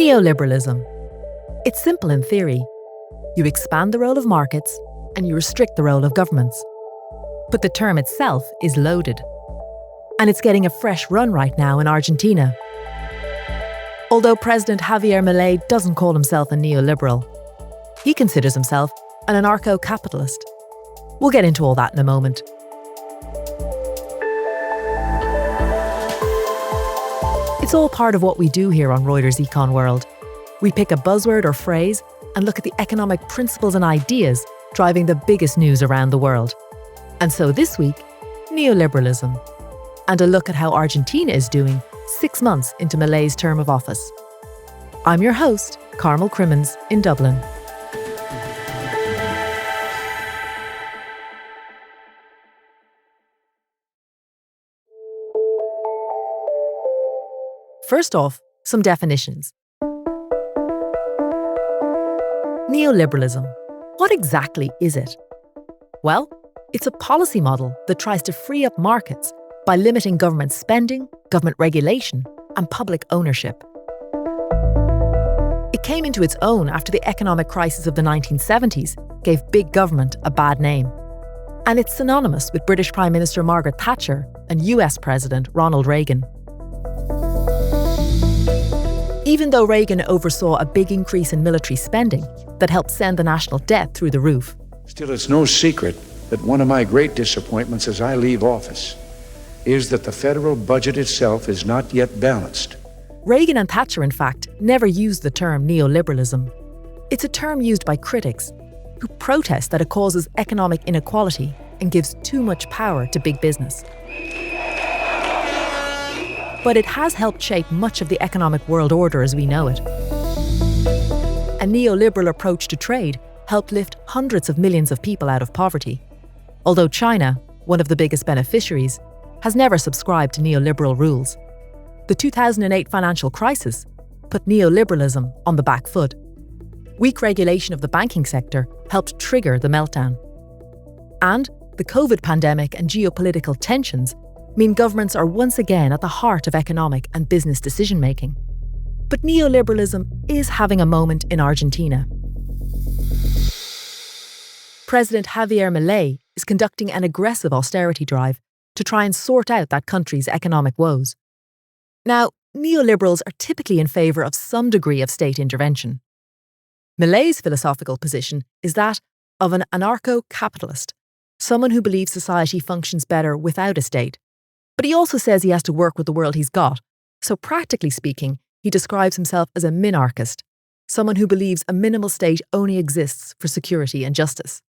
Neoliberalism. It's simple in theory. You expand the role of markets and you restrict the role of governments. But the term itself is loaded. And it's getting a fresh run right now in Argentina. Although President Javier Milei doesn't call himself a neoliberal, he considers himself an anarcho-capitalist. We'll get into all that in a moment. It's all part of what we do here on Reuters Econ World. We pick a buzzword or phrase and look at the economic principles and ideas driving the biggest news around the world. And so this week, neoliberalism. And a look at how Argentina is doing 6 months into Milei's term of office. I'm your host, Carmel Crimmins in Dublin. First off, some definitions. Neoliberalism. What exactly is it? Well, it's a policy model that tries to free up markets by limiting government spending, government regulation, and public ownership. It came into its own after the economic crisis of the 1970s gave big government a bad name. And it's synonymous with British Prime Minister Margaret Thatcher and US President Ronald Reagan. Even though Reagan oversaw a big increase in military spending that helped send the national debt through the roof. Still, it's no secret that one of my great disappointments as I leave office is that the federal budget itself is not yet balanced. Reagan and Thatcher, in fact, never used the term neoliberalism. It's a term used by critics who protest that it causes economic inequality and gives too much power to big business. But it has helped shape much of the economic world order as we know it. A neoliberal approach to trade helped lift hundreds of millions of people out of poverty. Although China, one of the biggest beneficiaries, has never subscribed to neoliberal rules. The 2008 financial crisis put neoliberalism on the back foot. Weak regulation of the banking sector helped trigger the meltdown. And the COVID pandemic and geopolitical tensions mean governments are once again at the heart of economic and business decision-making. But neoliberalism is having a moment in Argentina. President Javier Milei is conducting an aggressive austerity drive to try and sort out that country's economic woes. Now, neoliberals are typically in favour of some degree of state intervention. Milei's philosophical position is that of an anarcho-capitalist, someone who believes society functions better without a state. But he also says he has to work with the world he's got. So practically speaking, he describes himself as a minarchist, someone who believes a minimal state only exists for security and justice.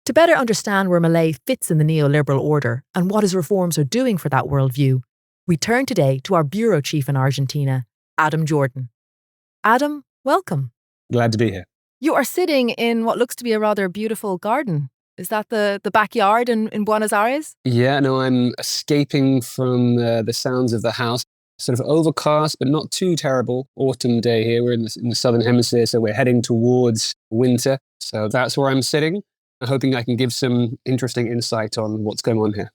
To better understand where Milei fits in the neoliberal order and what his reforms are doing for that worldview, we turn today to our bureau chief in Argentina, Adam Jourdan. Adam, welcome. Glad to be here. You are sitting in what looks to be a rather beautiful garden. Is that the backyard in Buenos Aires? Yeah, no, I'm escaping from the sounds of the house. Sort of overcast, but not too terrible autumn day here. We're in the southern hemisphere, so we're heading towards winter. So that's where I'm sitting. I'm hoping I can give some interesting insight on what's going on here.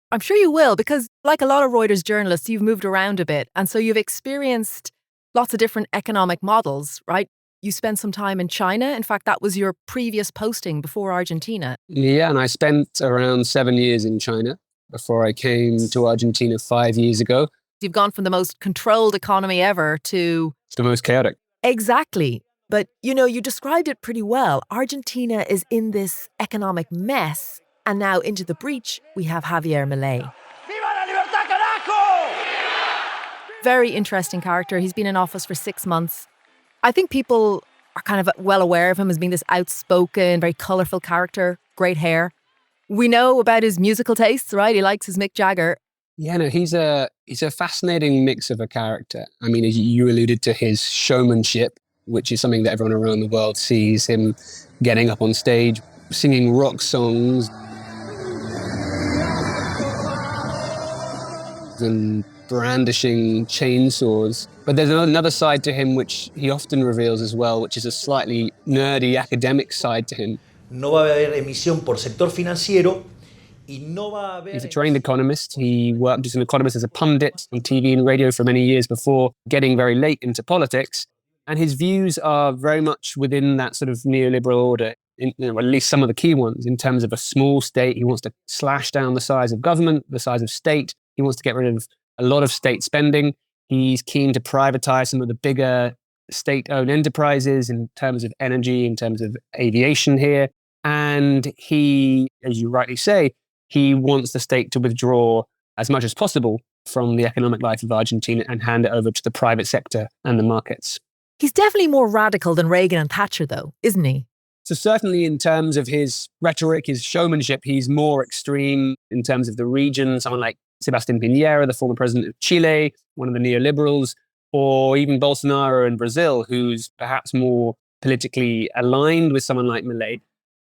I'm sure you will, because like a lot of Reuters journalists, you've moved around a bit. And so you've experienced lots of different economic models, right? You spent some time in China. In fact, that was your previous posting before Argentina. Yeah, and I spent around 7 years in China before I came to Argentina 5 years ago. You've gone from the most controlled economy ever to... It's the most chaotic. Exactly. But, you described it pretty well. Argentina is in this economic mess. And now into the breach, we have Javier Milei. Viva la libertad, carajo! Very interesting character. He's been in office for 6 months. I think people are kind of well aware of him as being this outspoken, very colourful character, great hair. We know about his musical tastes, right? He likes his Mick Jagger. Yeah, no, he's a fascinating mix of a character. I mean, as you alluded to his showmanship, which is something that everyone around the world sees, him getting up on stage, singing rock songs and brandishing chainsaws. But there's another side to him which he often reveals as well, which is a slightly nerdy academic side to him. No va a haber emisión por sector financiero. He's a trained economist. He worked as an economist, as a pundit on TV and radio for many years before getting very late into politics. And his views are very much within that sort of neoliberal order, at least some of the key ones, in terms of a small state. He wants to slash down the size of government, the size of state. He wants to get rid of a lot of state spending. He's keen to privatize some of the bigger state-owned enterprises in terms of energy, in terms of aviation here. And he, as you rightly say, he wants the state to withdraw as much as possible from the economic life of Argentina and hand it over to the private sector and the markets. He's definitely more radical than Reagan and Thatcher, though, isn't he? So certainly in terms of his rhetoric, his showmanship, he's more extreme in terms of the region. Someone like Sebastián Piñera, the former president of Chile, one of the neoliberals, or even Bolsonaro in Brazil, who's perhaps more politically aligned with someone like Milei.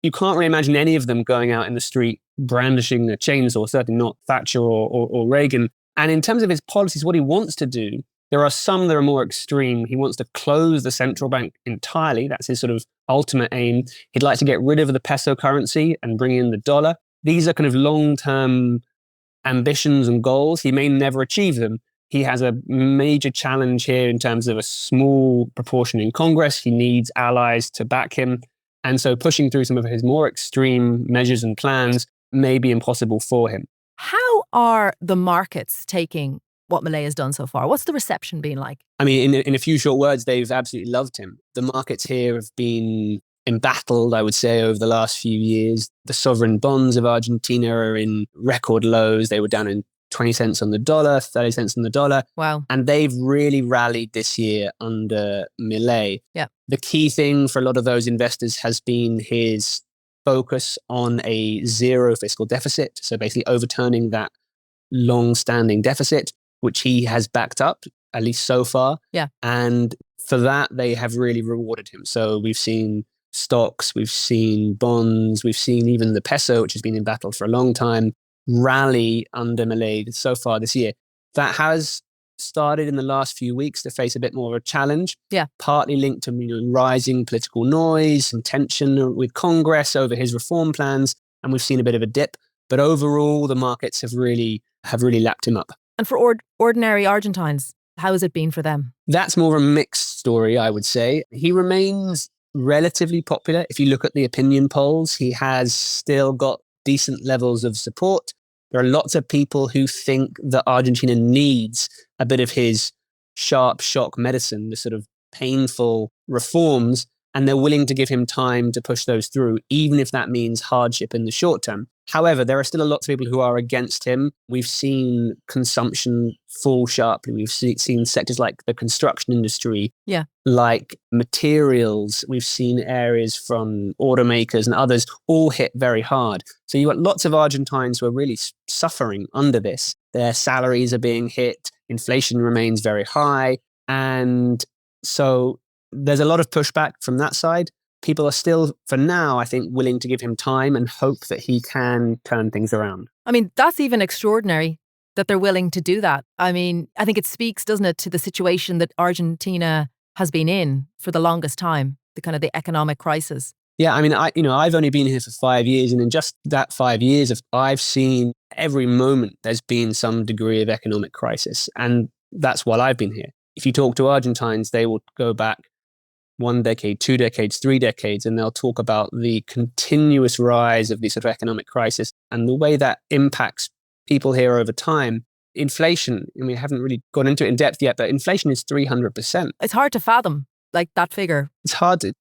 You can't really imagine any of them going out in the street brandishing a chainsaw, certainly not Thatcher or Reagan. And in terms of his policies, what he wants to do, there are some that are more extreme. He wants to close the central bank entirely. That's his sort of ultimate aim. He'd like to get rid of the peso currency and bring in the dollar. These are kind of long-term ambitions and goals. He may never achieve them. He has a major challenge here in terms of a small proportion in Congress. He needs allies to back him. And so pushing through some of his more extreme measures and plans may be impossible for him. How are the markets taking what Milei has done so far? What's the reception been like? I mean, in a few short words, they've absolutely loved him. The markets here have been embattled, I would say, over the last few years. The sovereign bonds of Argentina are in record lows. They were down in 20 cents on the dollar, 30 cents on the dollar. Wow. And they've really rallied this year under Milei. Yeah. The key thing for a lot of those investors has been his focus on a zero fiscal deficit. So basically overturning that long-standing deficit, which he has backed up, at least so far. Yeah. And for that, they have really rewarded him. So we've seen stocks, we've seen bonds, we've seen even the peso, which has been in battle for a long time, rally under Milei so far this year. That has started in the last few weeks to face a bit more of a challenge. Yeah. Partly linked to rising political noise and tension with Congress over his reform plans. And we've seen a bit of a dip. But overall, the markets have really lapped him up. And for ordinary Argentines, how has it been for them? That's more of a mixed story, I would say. He remains relatively popular. If you look at the opinion polls, he has still got decent levels of support. There are lots of people who think that Argentina needs a bit of his sharp shock medicine, the sort of painful reforms, and they're willing to give him time to push those through, even if that means hardship in the short term. However, there are still lots of people who are against him. We've seen consumption fall sharply. We've seen sectors like the construction industry, like materials. We've seen areas from automakers and others all hit very hard. So you've got lots of Argentines who are really suffering under this. Their salaries are being hit. Inflation remains very high. And so there's a lot of pushback from that side. People are still, for now, I think, willing to give him time and hope that he can turn things around. I mean, that's even extraordinary that they're willing to do that. I mean, I think it speaks, doesn't it, to the situation that Argentina has been in for the longest time, the kind of the economic crisis. Yeah, I mean, I've only been here for 5 years, and in just that 5 years, I've seen every moment there's been some degree of economic crisis, and that's while I've been here. If you talk to Argentines, they will go back 1 decade, 2 decades, 3 decades, and they'll talk about the continuous rise of this sort of economic crisis and the way that impacts people here over time. Inflation, and we haven't really gone into it in depth yet, but inflation is 300%. It's hard to fathom, like, that figure. It's hard to...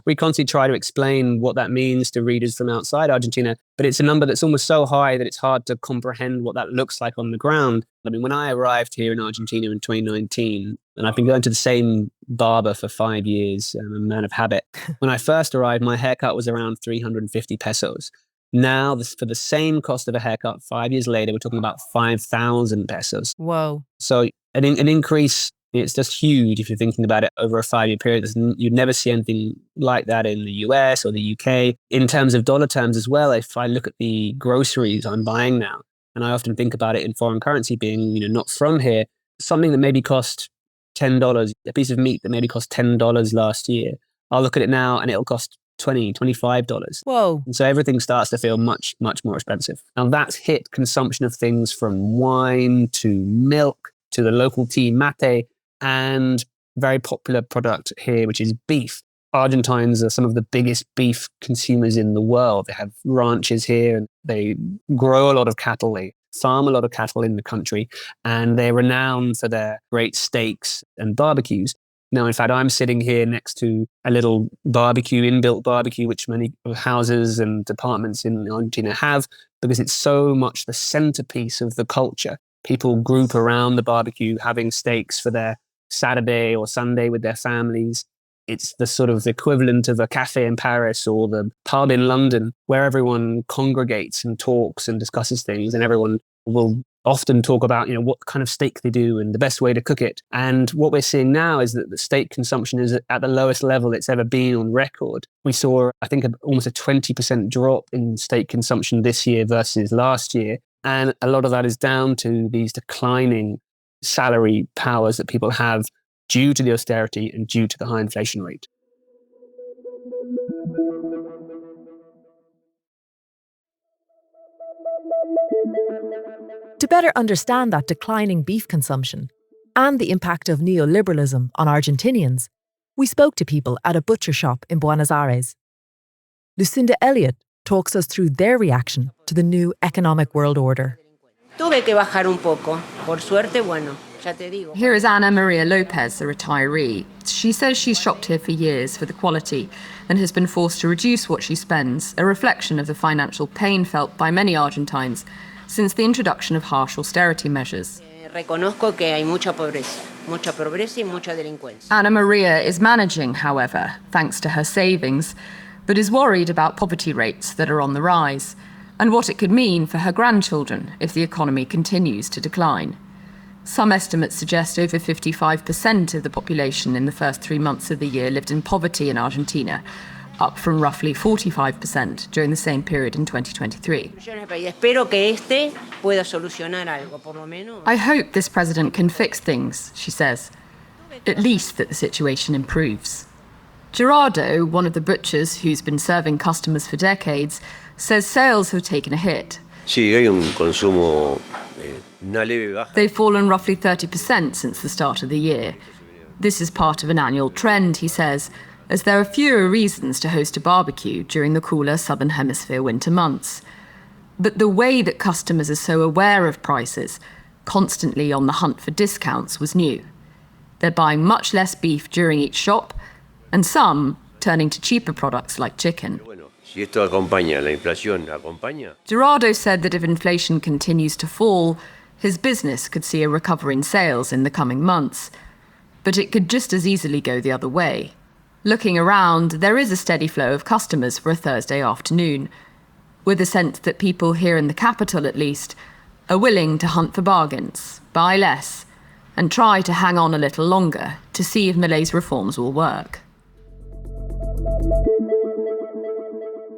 We constantly try to explain what that means to readers from outside Argentina, but it's a number that's almost so high that it's hard to comprehend what that looks like on the ground. I mean, when I arrived here in Argentina in 2019, and I've been going to the same barber for 5 years, I'm a man of habit. When I first arrived, my haircut was around 350 pesos. Now, for the same cost of a haircut, 5 years later, we're talking about 5,000 pesos. Whoa. So an increase... It's just huge if you're thinking about it over a 5-year period. You'd never see anything like that in the US or the UK. In terms of dollar terms as well, if I look at the groceries I'm buying now, and I often think about it in foreign currency being, not from here, something that maybe cost $10, a piece of meat that maybe cost $10 last year, I'll look at it now and it'll cost $20, $25. Whoa. And so everything starts to feel much, much more expensive. Now that's hit consumption of things from wine to milk to the local tea mate. And very popular product here, which is beef. Argentines are some of the biggest beef consumers in the world. They have ranches here and they grow a lot of cattle. They farm a lot of cattle in the country, and they're renowned for their great steaks and barbecues. Now, in fact, I'm sitting here next to a little barbecue, inbuilt barbecue, which many houses and apartments in Argentina have, because it's so much the centerpiece of the culture. People group around the barbecue having steaks for their Saturday or Sunday with their families. It's the sort of equivalent of a cafe in Paris or the pub in London, where everyone congregates and talks and discusses things, and everyone will often talk about, what kind of steak they do and the best way to cook it. And what we're seeing now is that the steak consumption is at the lowest level it's ever been on record. We saw, I think, almost a 20% drop in steak consumption this year versus last year. And a lot of that is down to these declining salary powers that people have due to the austerity and due to the high inflation rate. To better understand that declining beef consumption and the impact of neoliberalism on Argentinians, we spoke to people at a butcher shop in Buenos Aires. Lucinda Elliott talks us through their reaction to the new economic world order. Tuve que bajar un poco. Por suerte, bueno. Here is Ana Maria Lopez, a retiree. She says she's shopped here for years for the quality and has been forced to reduce what she spends, a reflection of the financial pain felt by many Argentines since the introduction of harsh austerity measures. Reconozco que hay mucha pobreza y mucha delincuencia. Ana Maria is managing, however, thanks to her savings, but is worried about poverty rates that are on the rise and what it could mean for her grandchildren if the economy continues to decline. Some estimates suggest over 55% of the population in the first 3 months of the year lived in poverty in Argentina, up from roughly 45% during the same period in 2023. I hope this president can fix things, she says, at least that the situation improves. Gerardo, one of the butchers who's been serving customers for decades, says sales have taken a hit. Sí, hay un consumo. They've fallen roughly 30% since the start of the year. This is part of an annual trend, he says, as there are fewer reasons to host a barbecue during the cooler Southern Hemisphere winter months. But the way that customers are so aware of prices, constantly on the hunt for discounts, was new. They're buying much less beef during each shop, and some turning to cheaper products like chicken. Gerardo said that if inflation continues to fall, his business could see a recovery in sales in the coming months. But it could just as easily go the other way. Looking around, there is a steady flow of customers for a Thursday afternoon, with a sense that people here in the capital, at least, are willing to hunt for bargains, buy less, and try to hang on a little longer to see if Milei's reforms will work.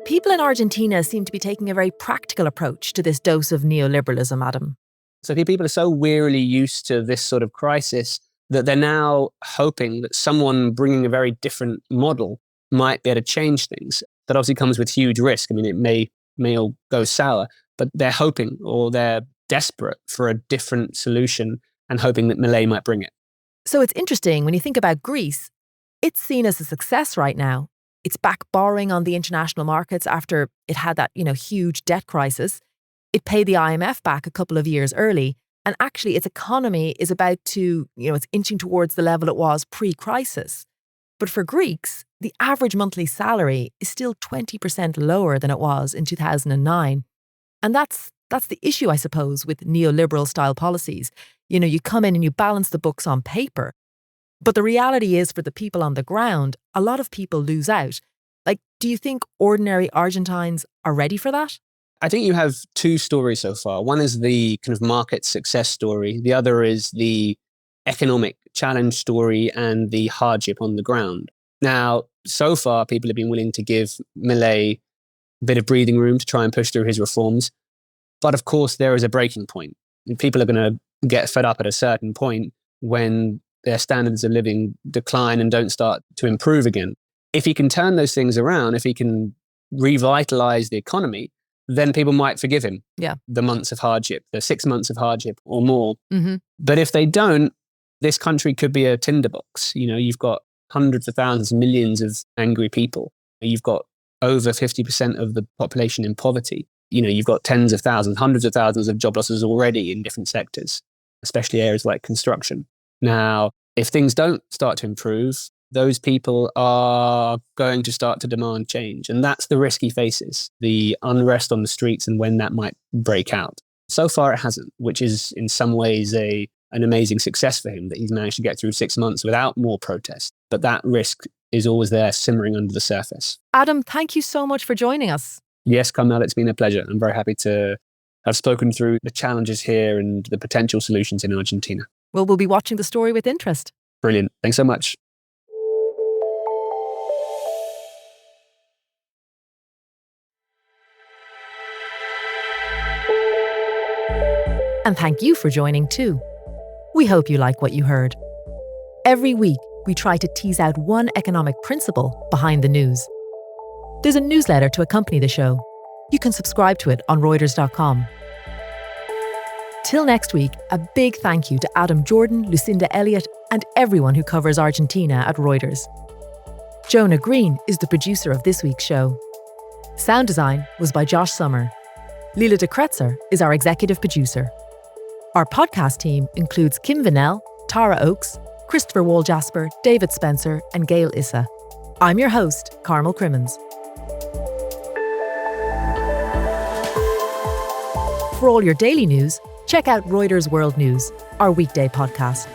People in Argentina seem to be taking a very practical approach to this dose of neoliberalism, Adam. So people are so wearily used to this sort of crisis that they're now hoping that someone bringing a very different model might be able to change things. That obviously comes with huge risk. I mean, it may all go sour, but they're hoping, or they're desperate for a different solution and hoping that Milei might bring it. So it's interesting when you think about Greece, it's seen as a success right now. It's back borrowing on the international markets after it had that, huge debt crisis. It paid the IMF back a couple of years early. And actually, its economy is about to, it's inching towards the level it was pre-crisis. But for Greeks, the average monthly salary is still 20% lower than it was in 2009. And that's the issue, I suppose, with neoliberal style policies. You come in and you balance the books on paper. But the reality is, for the people on the ground, a lot of people lose out. Do you think ordinary Argentines are ready for that? I think you have two stories so far. One is the kind of market success story. The other is the economic challenge story and the hardship on the ground. Now, so far, people have been willing to give Milei a bit of breathing room to try and push through his reforms. But of course, there is a breaking point. And people are going to get fed up at a certain point when their standards of living decline and don't start to improve again. If he can turn those things around, if he can revitalize the economy, then people might forgive him. Yeah. The months of hardship, the 6 months of hardship or more. Mm-hmm. But if they don't, This country could be a tinderbox. You've got hundreds of thousands, millions of angry people. You've got over 50% of the population in poverty. You've got tens of thousands, hundreds of thousands of job losses already in different sectors, especially areas like construction. Now, if things don't start to improve, those people are going to start to demand change. And that's the risk he faces, the unrest on the streets and when that might break out. So far, it hasn't, which is in some ways an amazing success for him, that he's managed to get through 6 months without more protest. But that risk is always there, simmering under the surface. Adam, thank you so much for joining us. Yes, Carmel, it's been a pleasure. I'm very happy to have spoken through the challenges here and the potential solutions in Argentina. Well, we'll be watching the story with interest. Brilliant. Thanks so much. And thank you for joining too. We hope you like what you heard. Every week, we try to tease out one economic principle behind the news. There's a newsletter to accompany the show. You can subscribe to it on Reuters.com. Till next week, a big thank you to Adam Jourdan, Lucinda Elliott, and everyone who covers Argentina at Reuters. Jonah Green is the producer of this week's show. Sound design was by Josh Summer. Leela de Kretzer is our executive producer. Our podcast team includes Kim Vanell, Tara Oakes, Christopher Wall-Jasper, David Spencer, and Gail Issa. I'm your host, Carmel Crimmins. For all your daily news, check out Reuters World News, our weekday podcast.